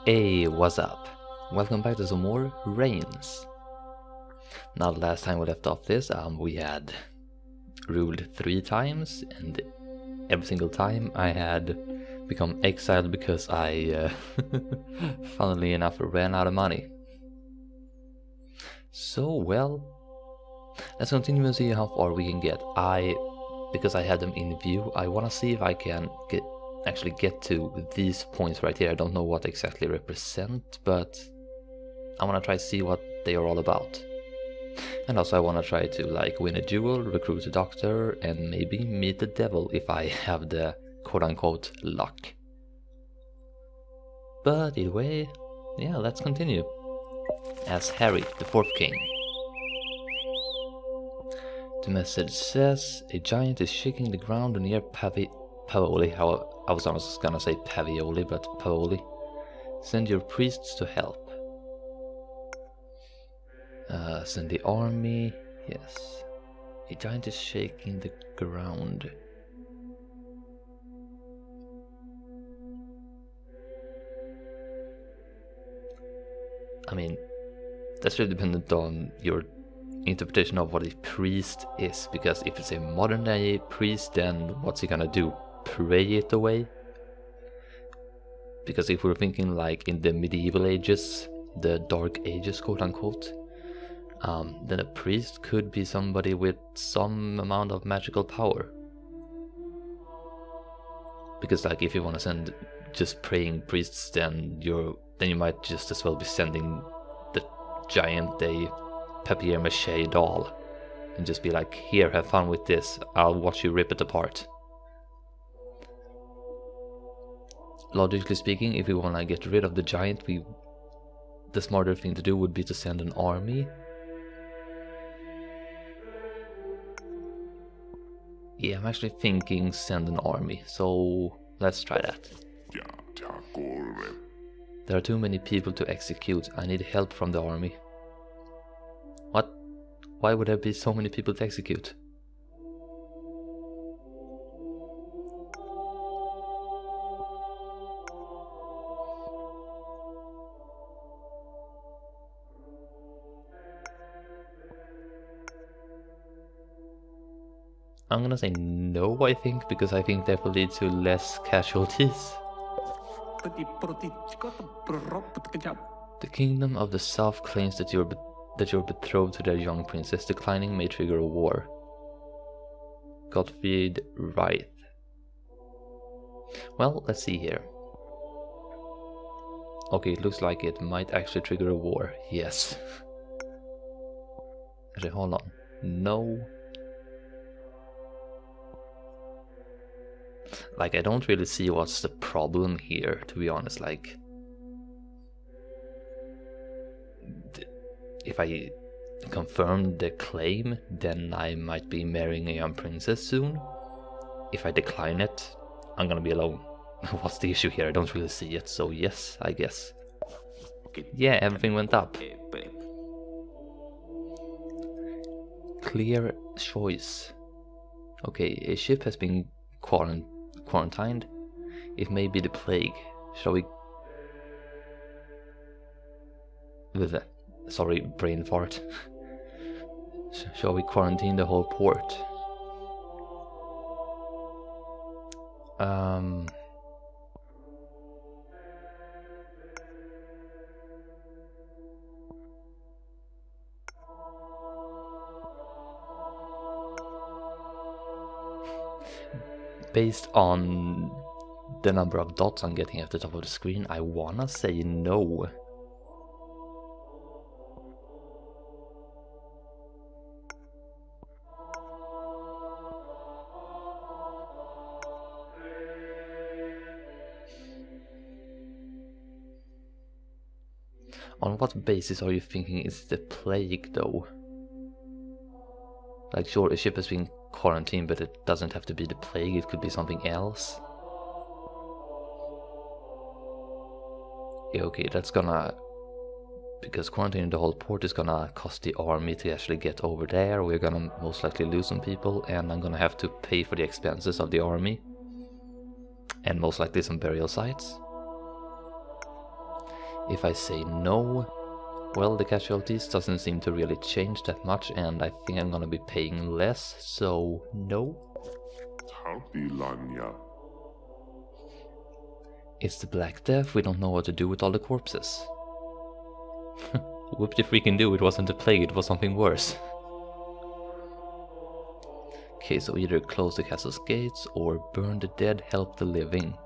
Hey, what's up? Welcome back to some more Reigns. Now, the last time we left off this, we had ruled 3 times, and every single time I had become exiled because I, funnily enough, ran out of money. So, well, let's continue and see how far we can get. Because I had them in view, I want to see if I can actually get to these points right here. I don't know what exactly represent, but I want to try to see what they are all about. And also I want to try to like win a duel, recruit a doctor, and maybe meet the devil if I have the quote-unquote luck. But either way, yeah, let's continue. As Harry, the 4th king. The message says, a giant is shaking the ground near Paoli. I was almost gonna say Pavioli, but Paoli. Send your priests to help. Send the army. Yes. A giant is shaking the ground. I mean, that's really dependent on your interpretation of what a priest is, because if it's a modern day priest, then what's he gonna do? Pray it away? Because if we're thinking like in the medieval ages, the dark ages quote unquote, then a priest could be somebody with some amount of magical power. Because like if you want to send just praying priests, then you might just as well be sending the giant papier-mâché doll and just be like, here, have fun with this, I'll watch you rip it apart. Logically speaking, if we want to get rid of the giant, the smarter thing to do would be to send an army. Yeah, I'm actually thinking send an army, so let's try that. There are too many people to execute, I need help from the army. What? Why would there be so many people to execute? I'm gonna say no, I think, because I think that will lead to less casualties. The kingdom of the south claims that you're betrothed to their young princess. Declining may trigger a war. Gottfried Wright. Well, let's see here. Okay, it looks like it might actually trigger a war. Yes. Actually, hold on. No. Like, I don't really see what's the problem here, to be honest. Like, if I confirm the claim, then I might be marrying a young princess soon. If I decline it, I'm gonna be alone. What's the issue here? I don't really see it, so yes, I guess. Yeah, everything went up. Clear choice. Okay, a ship has been quarantined. It may be the plague. Shall we... Sorry, brain fart. Shall we quarantine the whole port? Based on the number of dots I'm getting at the top of the screen, I wanna say no. On what basis are you thinking it's the plague, though? Like, sure, a ship has been quarantined, but it doesn't have to be the plague, it could be something else. Yeah, okay, that's gonna... Because quarantining the whole port is gonna cost the army to actually get over there, we're gonna most likely lose some people, and I'm gonna have to pay for the expenses of the army. And most likely some burial sites. If I say no, well, the casualties doesn't seem to really change that much, and I think I'm gonna be paying less, so no. It's the Black Death, we don't know what to do with all the corpses. Whoop the freaking do, it wasn't the plague, it was something worse. Okay, so either close the castle's gates or burn the dead, help the living.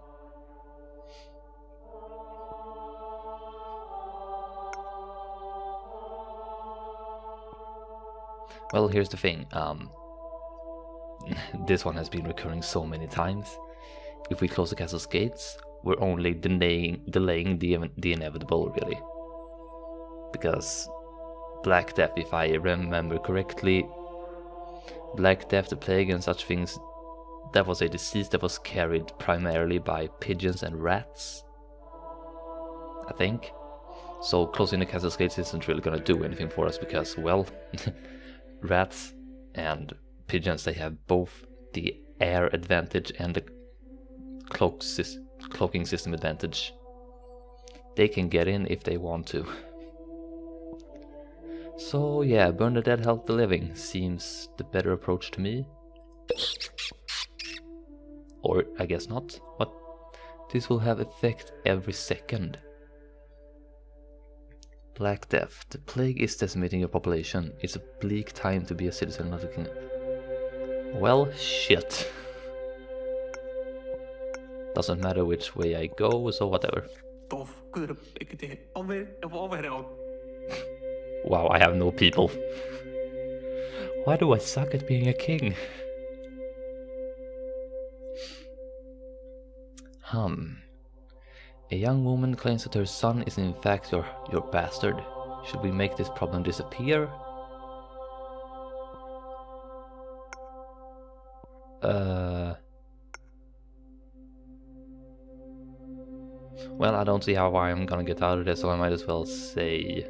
Well, here's the thing, this one has been recurring so many times. If we close the castle's gates, we're only delaying the inevitable, really. Because Black Death, if I remember correctly, Black Death, the plague and such things, that was a disease that was carried primarily by pigeons and rats, I think. So closing the castle's gates isn't really gonna do anything for us because, well, rats and pigeons, they have both the air advantage and the cloaking system advantage. They can get in if they want to. So yeah, burn the dead, help the living seems the better approach to me. Or I guess not. What? This will have effect every second. Black Death. The plague is decimating your population. It's a bleak time to be a citizen of the kingdom. Well, shit. Doesn't matter which way I go, so whatever. Wow, I have no people. Why do I suck at being a king? A young woman claims that her son is in fact your bastard. Should we make this problem disappear? Well, I don't see how I'm gonna get out of this, so I might as well say...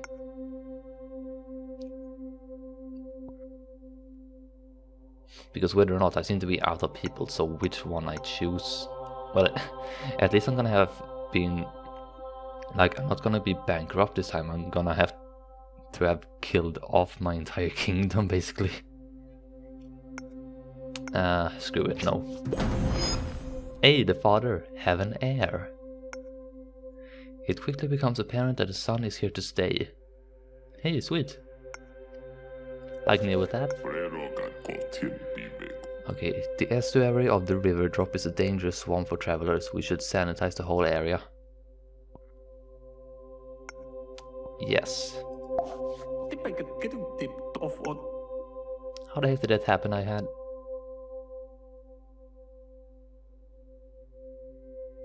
Because whether or not, I seem to be out of people, so which one I choose... Well, at least I'm gonna have been... Like, I'm not gonna be bankrupt this time, I'm gonna have to have killed off my entire kingdom, basically. Screw it, no. Hey, the father, have an heir. It quickly becomes apparent that the son is here to stay. Hey, sweet. I can deal with that. Okay, the estuary of the river drop is a dangerous swamp for travelers. We should sanitize the whole area. Yes. How the heck did that happen?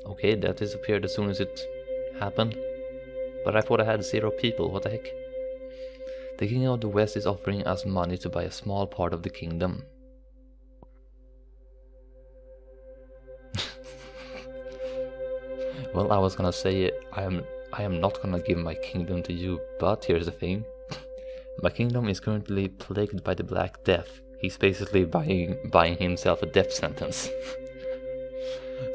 Okay, that disappeared as soon as it happened. But I thought I had 0 people, what the heck? The king of the west is offering us money to buy a small part of the kingdom. Well, I was gonna say I am not gonna give my kingdom to you, but here's the thing. My kingdom is currently plagued by the Black Death. He's basically buying himself a death sentence.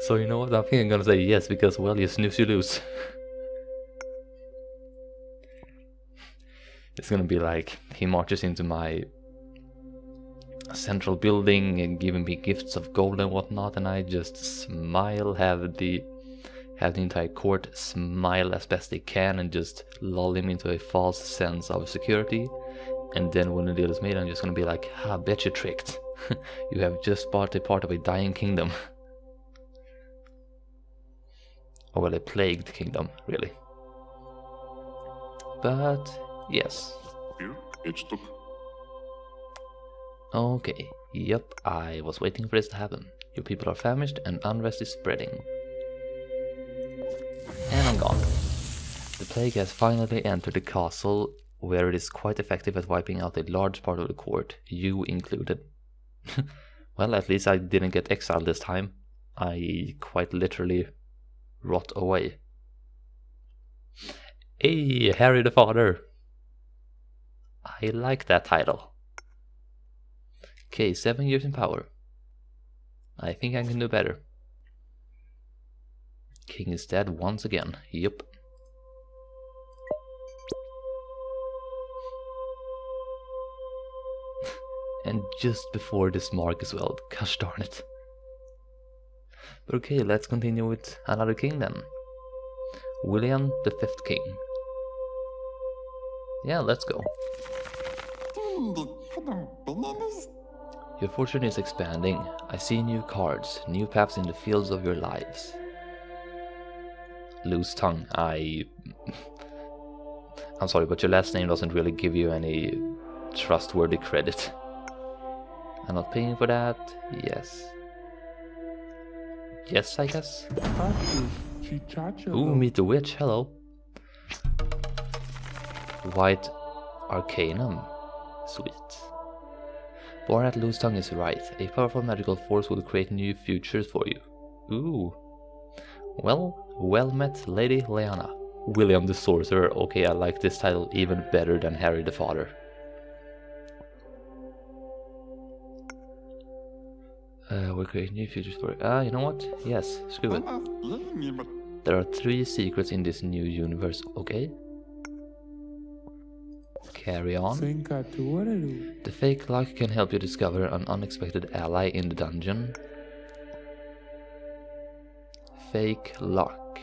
So you know what, I think I'm gonna say yes, because well, you snooze, you lose. It's gonna be like, he marches into my central building and giving me gifts of gold and whatnot, and I just smile, have the entire court smile as best they can and just lull him into a false sense of security. And then when the deal is made, I'm just gonna be like, ha, bet you tricked. You have just bought a part of a dying kingdom. Or well, a plagued kingdom, really. But yes. Okay, yep, I was waiting for this to happen. Your people are famished and unrest is spreading. And I'm gone. The plague has finally entered the castle, where it is quite effective at wiping out a large part of the court, you included. Well, at least I didn't get exiled this time. I quite literally rot away. Hey, Harry the Father! I like that title. Okay, 7 years in power. I think I can do better. King is dead once again. Yup. And just before this mark as well, gosh darn it. But okay, let's continue with another king then. William the Fifth King. Yeah, let's go. Your fortune is expanding. I see new cards, new paths in the fields of your lives. Loose tongue, I'm sorry, but your last name doesn't really give you any trustworthy credit. I'm not paying for that. Yes. Yes, I guess. Ooh, meet the witch, hello. White Arcanum. Sweet. Born at Loose Tongue is right. A powerful magical force will create new futures for you. Ooh. Well met, Lady Lyanna. William the Sorcerer. Okay, I like this title even better than Harry the Father. We'll create new futures for you. You know what? Yes, screw it. There are 3 secrets in this new universe, okay? Carry on. The fake luck can help you discover an unexpected ally in the dungeon. Fake luck.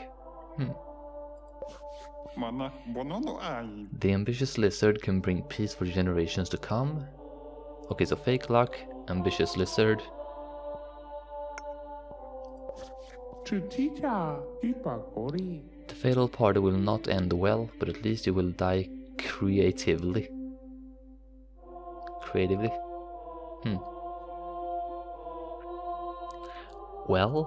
The ambitious lizard can bring peace for generations to come. Okay, so fake luck, ambitious lizard. The fatal party will not end well, but at least you will die creatively. Well,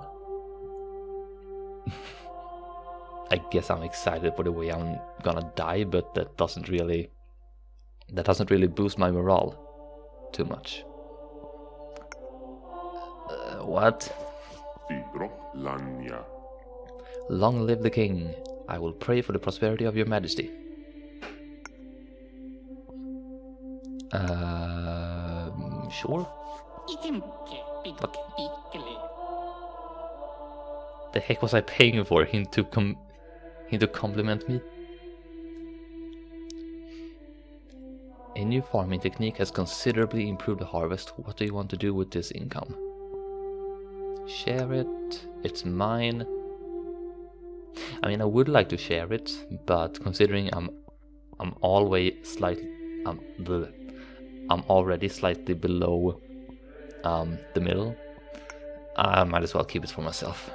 I guess I'm excited for the way I'm gonna die, but that doesn't really boost my morale too much. What? Long live the king. I will pray for the prosperity of your majesty. Sure. What the heck was I paying for him to compliment me? A new farming technique has considerably improved the harvest. What do you want to do with this income? Share it. It's mine. I mean, I would like to share it, but considering I'm already slightly below the middle, I might as well keep it for myself.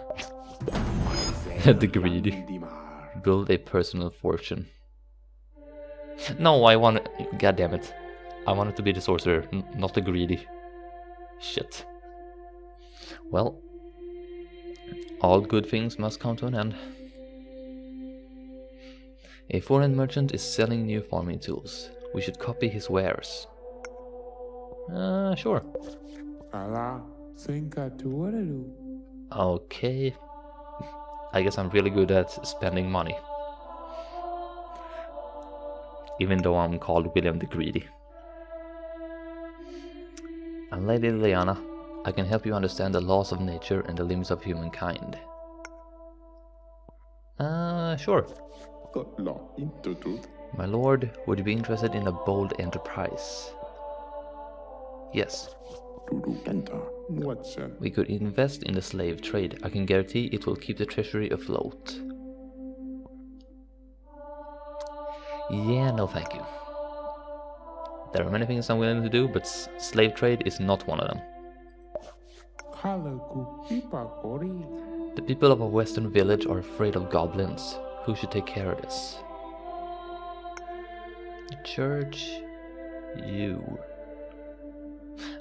The greedy. Build a personal fortune. No, I want it. God damn it. I want it to be the sorcerer, not the greedy. Shit. Well, all good things must come to an end. A foreign merchant is selling new farming tools. We should copy his wares. Sure. Okay. I guess I'm really good at spending money. Even though I'm called William the Greedy. And Lady Lyanna, I can help you understand the laws of nature and the limits of humankind. Sure. My lord, would you be interested in a bold enterprise? Yes. We could invest in the slave trade. I can guarantee it will keep the treasury afloat. Yeah, no thank you. There are many things I'm willing to do, but slave trade is not one of them. The people of a western village are afraid of goblins. Who should take care of this? Church, you.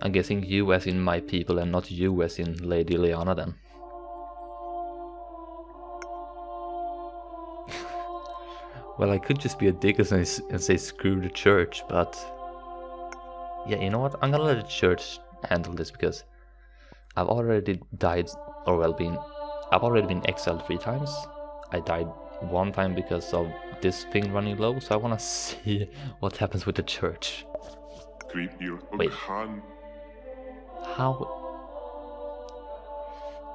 I'm guessing you as in my people and not you as in Lady Lyanna then. Well, I could just be a dick and say screw the church, but yeah, you know what? I'm gonna let the church handle this because I've already died, or well, I've already been exiled 3 times. I died 1 time because of this thing running low, so I wanna see what happens with the church. Wait. How?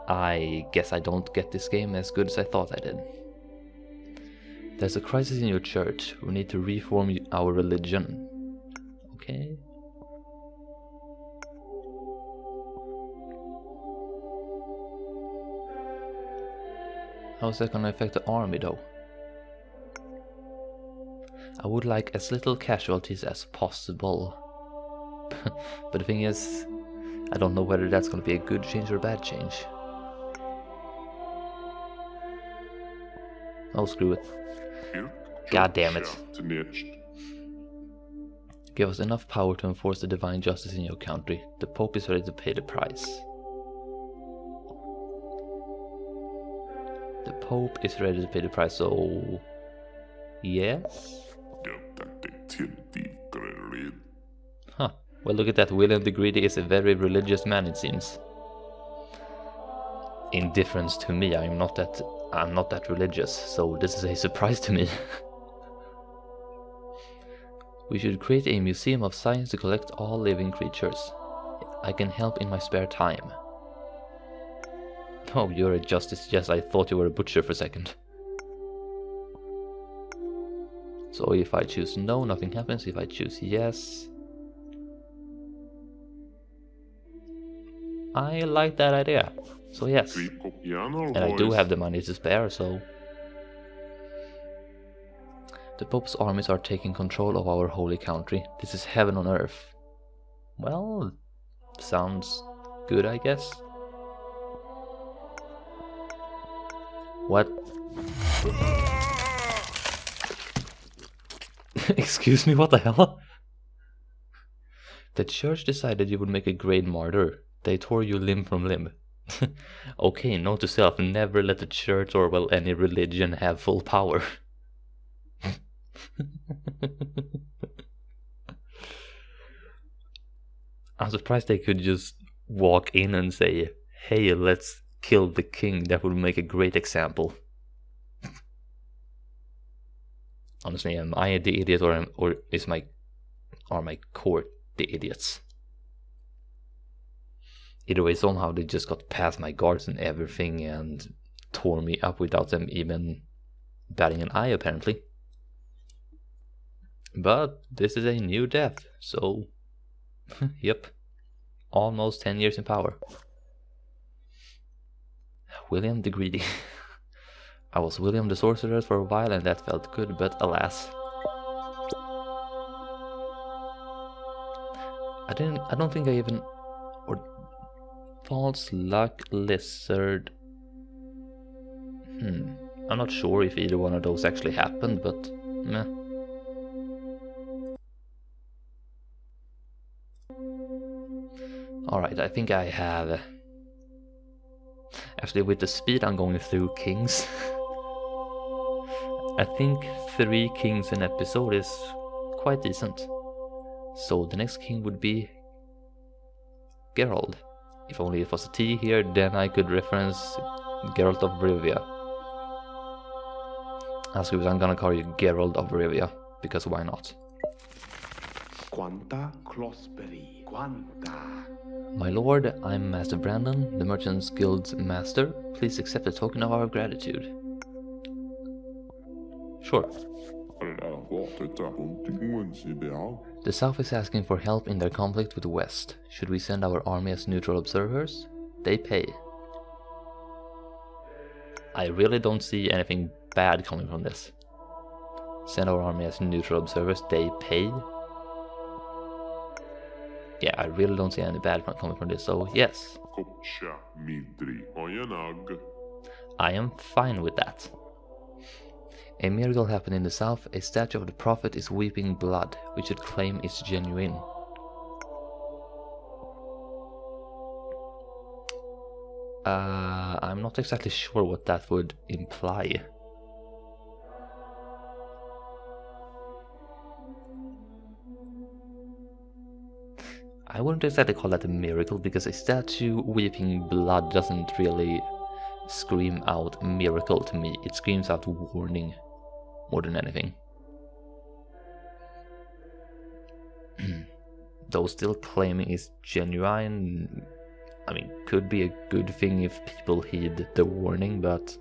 I guess I don't get this game as good as I thought I did. There's a crisis in your church. We need to reform our religion. Okay. How's that gonna affect the army though? I would like as little casualties as possible. But the thing is, I don't know whether that's gonna be a good change or a bad change. Oh, screw it. God damn it. Give us enough power to enforce the divine justice in your country. The Pope is ready to pay the price. The Pope is ready to pay the price, so... yes? Huh. Well, look at that. William the Greedy is a very religious man, it seems. In difference to me, I'm not that religious, so this is a surprise to me. We should create a museum of science to collect all living creatures. I can help in my spare time. Oh, you're a justice. Yes, I thought you were a butcher for a second. So if I choose no, nothing happens. If I choose yes... I like that idea. So yes. And I do have the money to spare, so... The Pope's armies are taking control of our holy country. This is heaven on earth. Well, sounds good, I guess. What? Excuse me, what the hell? The church decided you would make a great martyr. They tore you limb from limb. Okay, note to self, never let the church or, well, any religion have full power. I'm surprised they could just walk in and say, hey, let's kill the king. That would make a great example. Honestly, am I the idiot, or are my court the idiots? Either way, somehow they just got past my guards and everything and tore me up without them even batting an eye, apparently. But this is a new death, so yep, almost 10 years in power. William the Greedy. I was William the Sorcerer for a while and that felt good, but alas. I don't think I even... or False Luck Lizard... I'm not sure if either one of those actually happened, but meh. Alright, I think I have... Actually, with the speed I'm going through kings, I think 3 kings an episode is quite decent. So the next king would be Gerald. If only it was a T here, then I could reference Gerald of Rivia. As I'm gonna call you Gerald of Rivia, because why not? Quanta Closberry, Quanta. My lord, I'm Master Brandon, the Merchants Guild's master. Please accept a token of our gratitude. Sure. The South is asking for help in their conflict with the West. Should we send our army as neutral observers? They pay. I really don't see anything bad coming from this. Send our army as neutral observers, they pay. Yeah, I really don't see any bad coming from this, so yes. I am fine with that. A miracle happened in the south. A statue of the prophet is weeping blood. We should claim it's genuine. I'm not exactly sure what that would imply. I wouldn't exactly call that a miracle, because a statue weeping blood doesn't really scream out miracle to me. It screams out warning more than anything. Though still claiming it's genuine, I mean, could be a good thing if people heed the warning, but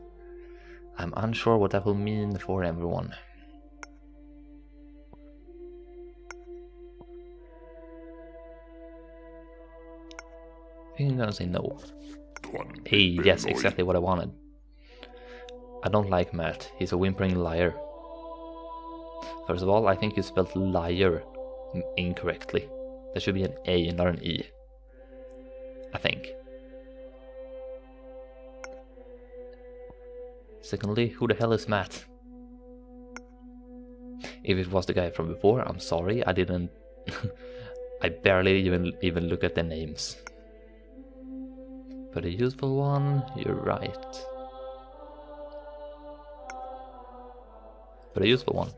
I'm unsure what that will mean for everyone. I think I'm gonna say no. Hey, yes, exactly what I wanted. I don't like Matt. He's a whimpering liar. First of all, I think you spelled liar incorrectly. There should be an A, not an E. I think. Secondly, who the hell is Matt? If it was the guy from before, I'm sorry, I didn't... I barely even look at the names. But a useful one, you're right. But a useful one.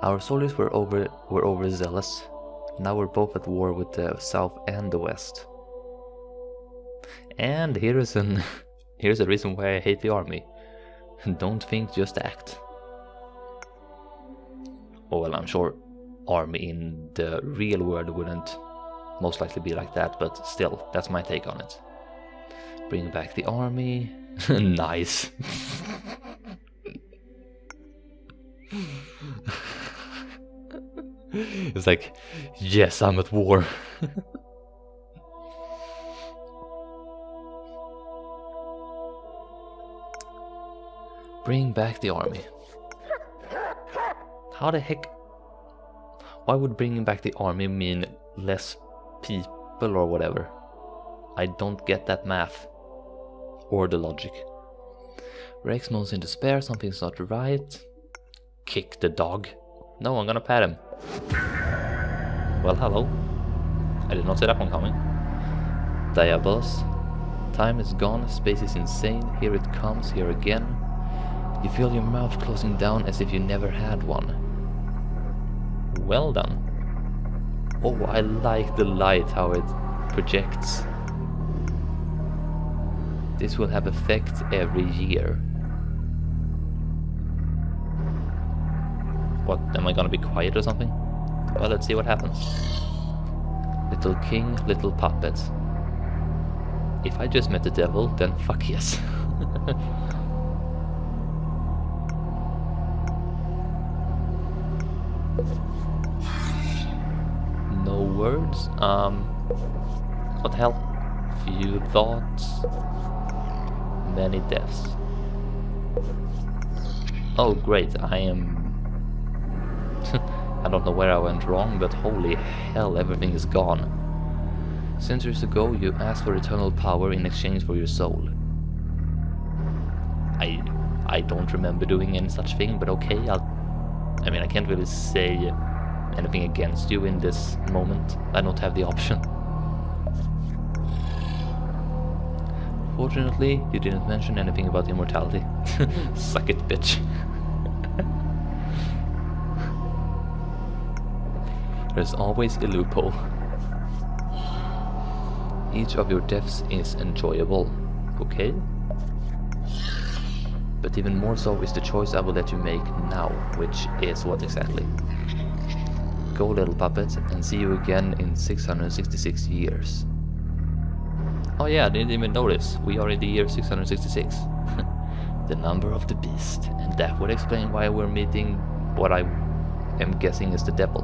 Our soldiers were overzealous. Now we're both at war with the South and the West. And here's a reason why I hate the army. Don't think, just act. Oh well, I'm sure army in the real world wouldn't most likely be like that, but still, that's my take on it. Bring back the army. Nice. It's like, yes, I'm at war. Bring back the army. How the heck? Why would bringing back the army mean less people or whatever? I don't get that math. Or the logic. Rex moans in despair, something's not right. Kick the dog. No, I'm gonna pat him. Well, hello. I did not see that one coming. Diabolos. Time is gone, space is insane, here it comes, here again. You feel your mouth closing down as if you never had one. Well done. Oh, I like the light, how it projects. This will have effect every year. What, am I gonna be quiet or something? Well, let's see what happens. Little king, little puppet. If I just met the devil, then fuck yes. No words? What the hell? Few thoughts. Many deaths. Oh great, I am... I don't know where I went wrong, but holy hell, everything is gone. Centuries ago, you asked for eternal power in exchange for your soul. I don't remember doing any such thing, but okay, I mean, I can't really say anything against you in this moment. I don't have the option. Fortunately, you didn't mention anything about immortality. Suck it, bitch. There's always a loophole. Each of your deaths is enjoyable, okay? But even more so is the choice I will let you make now, which is what exactly? Go, little puppet, and see you again in 666 years. Oh yeah, I didn't even notice. We are in the year 666. The number of the beast. And that would explain why we're meeting what I am guessing is the devil.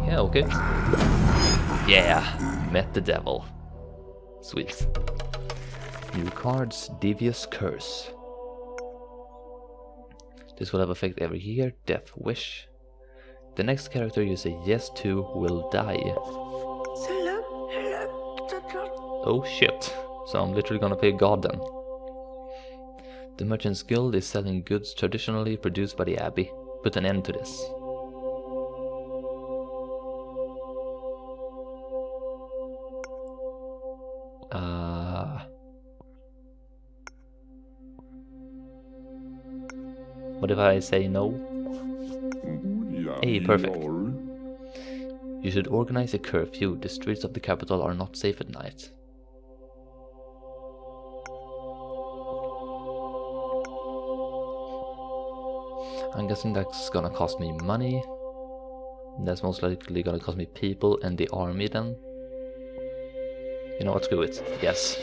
Yeah, okay. Yeah, met the devil. Sweet. New cards, Devious Curse. This will have effect every year. Death Wish. The next character you say yes to will die. Oh shit. So I'm literally gonna play God then. The Merchant's Guild is selling goods traditionally produced by the Abbey. Put an end to this. What if I say no? Hey, perfect. You should organize a curfew. The streets of the capital are not safe at night. I'm guessing that's gonna cost me money. That's most likely gonna cost me people and the army then. You know what, screw it. Yes.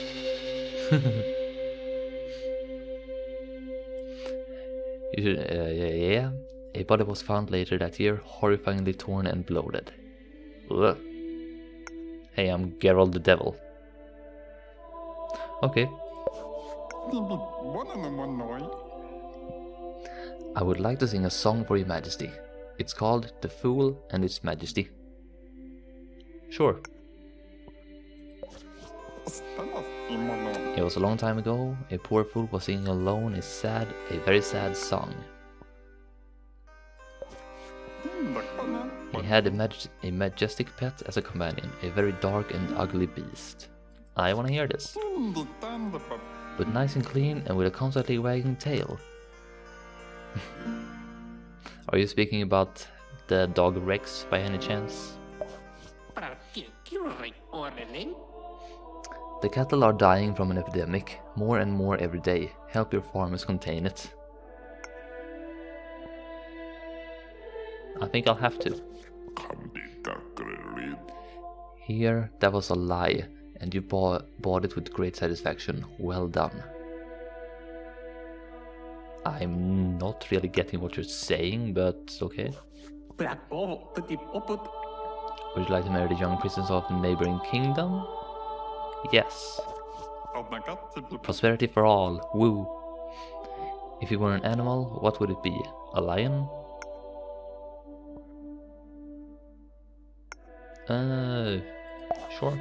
You should, yeah. A body was found later that year, horrifyingly torn and bloated. Ugh. Hey, I'm Gerald the Devil. Okay. I would like to sing a song for your majesty. It's called The Fool and Its Majesty. Sure. It was a long time ago. A poor fool was singing alone a very sad song. He had a majestic pet as a companion, a very dark and ugly beast. I wanna hear this. But nice and clean and with a constantly wagging tail. Are you speaking about the dog Rex by any chance? The cattle are dying from an epidemic, more and more every day. Help your farmers contain it. I think I'll have to. Here, that was a lie, and you bought it with great satisfaction. Well done. I'm not really getting what you're saying, but okay. Would you like to marry the young princess of the neighboring kingdom? Yes. Prosperity for all. Woo. If you were an animal, what would it be? A lion? Sure.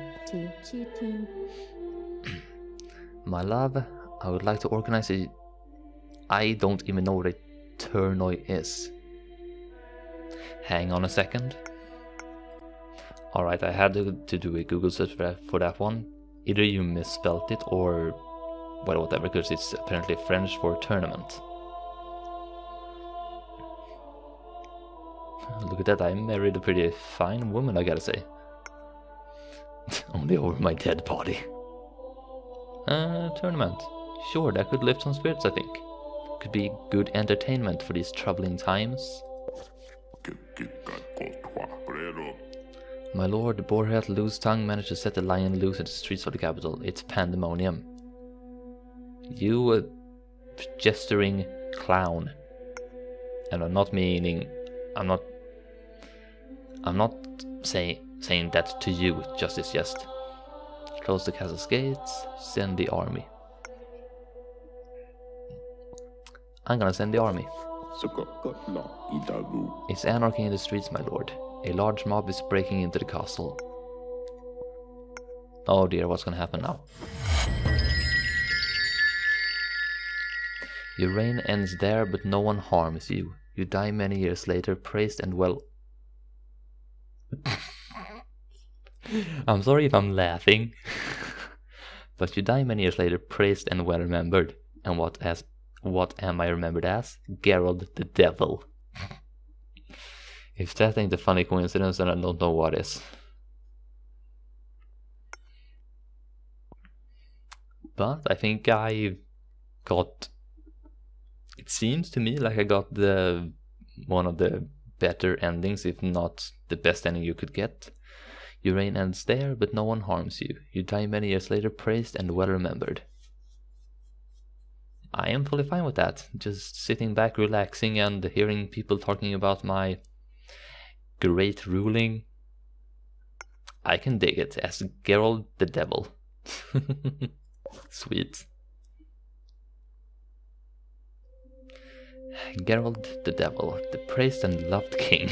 My love, I would like to organize a... I don't even know what a turnoi is. Hang on a second. Alright, I had to do a Google search for that one. Either you misspelled it or... well, whatever, because it's apparently French for tournament. Look at that, I married a pretty fine woman, I gotta say. Only over my dead body. Tournament. Sure, that could lift some spirits, I think. Could be good entertainment for these troubling times. My lord, the boarhead loose tongue managed to set the lion loose in the streets of the capital. It's pandemonium. You gesturing clown. And I'm not meaning... I'm not saying that to you, just. Close the castle's gates, send the army. I'm gonna send the army. It's anarchy in the streets, my lord. A large mob is breaking into the castle. Oh dear, what's gonna happen now? Your reign ends there, but no one harms you. You die many years later, praised and well... I'm sorry if I'm laughing. But you die many years later, praised and well remembered. And what am I remembered as? Gerald the Devil. If that ain't a funny coincidence, then I don't know what is. But I think I got... It seems to me like I got one of the better endings, if not the best ending you could get. Your reign ends there, but no one harms you. You die many years later, praised and well remembered. I am fully fine with that. Just sitting back, relaxing, and hearing people talking about my great ruling. I can dig it as Gerald the Devil. Sweet. Gerald the Devil, the praised and loved king.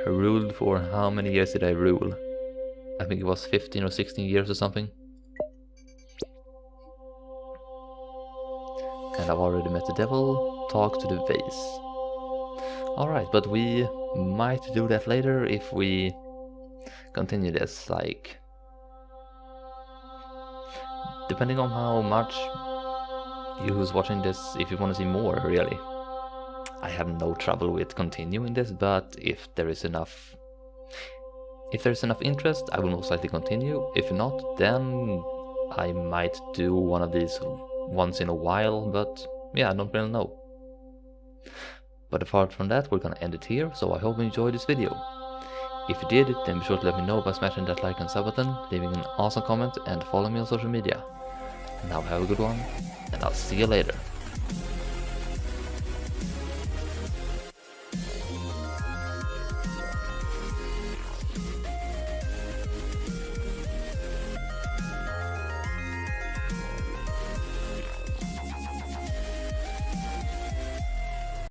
Ruled for how many years did I rule? I think it was 15 or 16 years or something. And I've already met the devil, talked to the vase. Alright, but we might do that later if we continue this, like... Depending on how much you who's watching this, if you want to see more, really. I have no trouble with continuing this, but if there's enough interest, I will most likely continue. If not, then I might do one of these once in a while, but yeah, I don't really know. But apart from that, we're gonna end it here, so I hope you enjoyed this video. If you did, then be sure to let me know by smashing that like and sub button, leaving an awesome comment, and follow me on social media. Now have a good one, and I'll see you later.